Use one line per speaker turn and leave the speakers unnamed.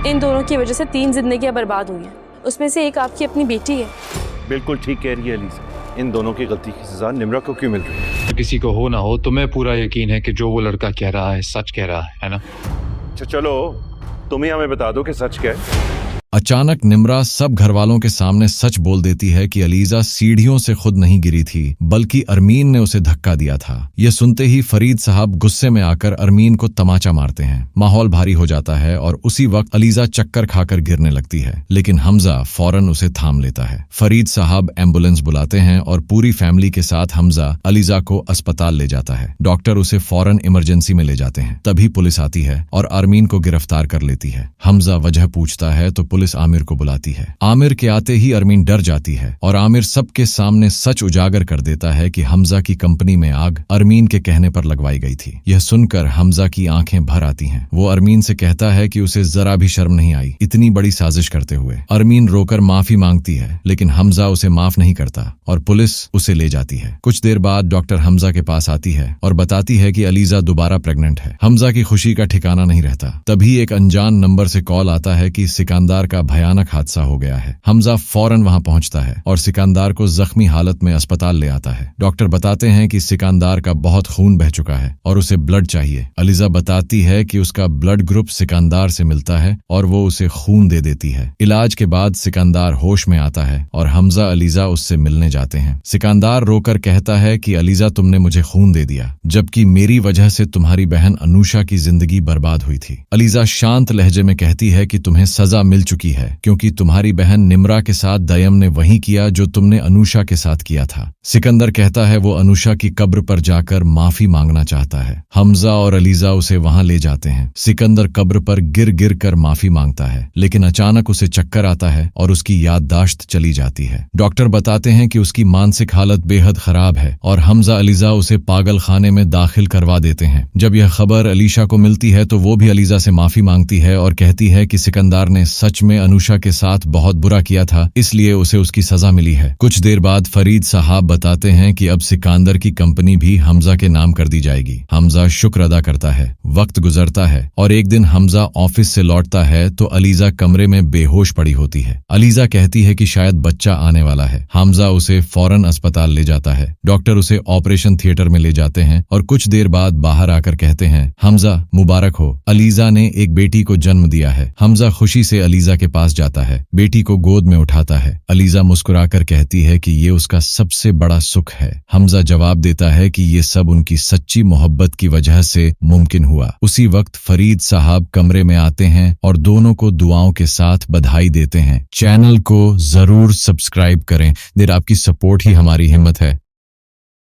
इन दोनों की वजह से 3 जिंदगियां बर्बाद हुई हैं, उसमें से एक आपकी अपनी बेटी है।
बिल्कुल ठीक कह रही है अलीज़ा, इन दोनों की गलती की सजा निम्रा को क्यों मिल रही है?
किसी को हो ना हो, तुम्हें पूरा यकीन है कि जो वो लड़का कह रहा है सच कह रहा है ना?
अच्छा चलो, तुम ही हमें बता दो कि सच क्या है।
अचानक निम्रा सब घरवालों के सामने सच बोल देती है कि अलीजा सीढ़ियों से खुद नहीं गिरी थी, बल्कि अरमीन ने उसे धक्का दिया था। यह सुनते ही फरीद साहब गुस्से में आकर अरमीन को तमाचा मारते हैं। माहौल भारी हो जाता है और उसी वक्त अलीजा चक्कर खाकर गिरने लगती है, लेकिन हमजा फौरन उसे थाम लेता है। फरीद साहब एम्बुलेंस बुलाते हैं और पूरी फैमिली के साथ हमजा अलीजा को अस्पताल ले जाता है। डॉक्टर उसे फौरन इमरजेंसी में ले जाते हैं। तभी पुलिस आती है और अरमीन को गिरफ्तार कर लेती है। हमजा वजह पूछता है तो पुलिस आमिर को बुलाती है। आमिर के आते ही अरमीन डर जाती है और आमिर सबके सामने सच उजागर कर देता है कि हमजा की कंपनी में आग अरमीन के कहने पर लगवाई गई थी। यह सुनकर हमजा की आंखें भर आती हैं। वो अरमीन से कहता है कि उसे जरा भी शर्म नहीं आई इतनी बड़ी साजिश करते हुए। अरमीन रोकर माफी मांगती है, लेकिन हमजा उसे माफ नहीं करता और पुलिस उसे ले जाती है। कुछ देर बाद डॉक्टर हमजा के पास आती है और बताती है कि अलीजा दोबारा प्रेग्नेंट है। हमजा की खुशी का ठिकाना नहीं रहता। तभी एक अनजान नंबर से कॉल आता है कि सिकंदर का भयानक हादसा हो गया है। हमजा फौरन वहां पहुंचता है और सिकंदर को जख्मी हालत में अस्पताल ले आता है। डॉक्टर बताते हैं कि सिकंदर का बहुत खून बह चुका है और उसे ब्लड चाहिए। अलीजा बताती है कि उसका ब्लड ग्रुप सिकंदर से मिलता है और वो उसे खून दे देती है। इलाज के बाद सिकंदर होश में आता है और हमजा अलीजा उससे मिलने जाते हैं। सिकंदर रोकर कहता है कि अलीजा तुमने मुझे खून दे दिया, जबकि मेरी वजह से तुम्हारी बहन अनुषा की जिंदगी बर्बाद हुई थी। अलीजा शांत लहजे में कहती है कि तुम्हें सजा मिल चुकी है, क्योंकि तुम्हारी बहन निम्रा के साथ दयम ने वही किया जो तुमने अनुषा के साथ किया था। सिकंदर कहता है वो अनुषा की कब्र पर जाकर माफी मांगना चाहता है। हमजा और अलीजा उसे वहां ले जाते हैं। सिकंदर कब्र पर गिर गिर कर माफी मांगता है, लेकिन अचानक उसे चक्कर आता है और उसकी याददाश्त चली जाती है। डॉक्टर बताते हैं कि उसकी मानसिक हालत बेहद खराब है और हमजा अलीजा उसे पागल खाने में दाखिल करवा देते हैं। जब यह खबर अलीशा को मिलती है तो वो भी अलीजा से माफी मांगती है और कहती है कि सिकंदर ने सच में अनुषा के साथ बहुत बुरा किया था, इसलिए उसे उसकी सजा मिली है। कुछ देर बाद फरीद साहब बताते हैं कि अब सिकंदर की कंपनी भी हमजा के नाम कर दी जाएगी। हमजा शुक्र अदा करता है। वक्त गुजरता है और एक दिन हमजा ऑफिस से लौटता है तो अलीजा कमरे में बेहोश पड़ी होती है। अलीजा कहती है कि शायद बच्चा आने वाला है। हमजा उसे फौरन अस्पताल ले जाता है। डॉक्टर उसे ऑपरेशन थिएटर में ले जाते हैं और कुछ देर बाद बाहर आकर कहते हैं, हमजा मुबारक हो, अलीजा ने एक बेटी को जन्म दिया है। हमजा खुशी से अलीजा के पास जाता है, बेटी को गोद में उठाता है। अलीजा मुस्कुराकर कहती है कि ये उसका सबसे बड़ा सुख है। हमजा जवाब देता है कि ये सब उनकी सच्ची मोहब्बत की वजह से मुमकिन हुआ। उसी वक्त फरीद साहब कमरे में आते हैं और दोनों को दुआओं के साथ बधाई देते हैं। चैनल को जरूर सब्सक्राइब करें, देर आपकी सपोर्ट ही हमारी हिम्मत है।